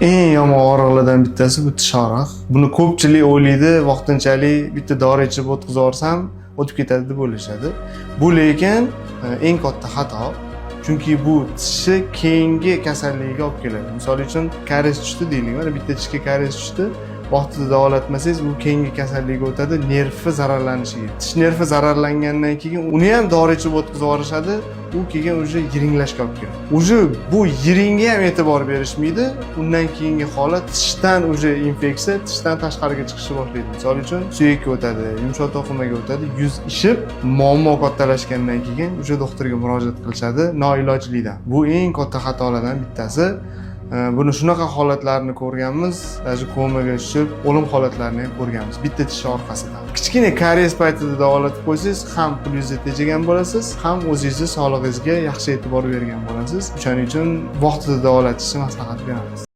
Eng yomon og'riqlardan bittasi bu tish og'riq. Buni ko'pchilik o'ylaydi, vaqtinchalik bitta dori ichib o'tkazib yuborsam o'tib ketadi deb o'ylashadi. Bu lekin eng katta xato. Chunki bu tishni keyingi kasalligiga olib keladi. Misol uchun karies tushdi deylik, mana bitta tishga karies tushdi. Vaqtida davolatmasangiz bu keyingi kasallikka o'tadi, nervi zararlanishiga. Tish nervi zararlangandan keyin uni ham dori ichib o'tkazib yuborishadi. U keyin uje yiringlashga olib keladi. Uje bu yiringga ham e'tibor berishmaydi. Undan keyingi holat tishdan uje infeksiya tishdan tashqariga chiqishni boshlaydi. Misol uchun suyakka o'tadi, yumshoq to'qimaga o'tadi, yuz ishib, muammo kattalashgandan keyin uje doktorga murojaat qilishadi noilojlikdan. Bu eng katta xatolardan bittasi. Buni shunaqa holatlarni ko'rganmiz, даже komaga tushib, o'lim holatlarini ham ko'rganmiz bitta tish orqasidan. Kichkina karies paytida davolatib qo'ysangiz, ham pulingizni tejagan bo'lasiz, ham o'zingizni sog'lig'ingizga yaxshi e'tibor bergan bo'lasiz. Shuning uchun vaqtida davolatishni maslahat beramiz.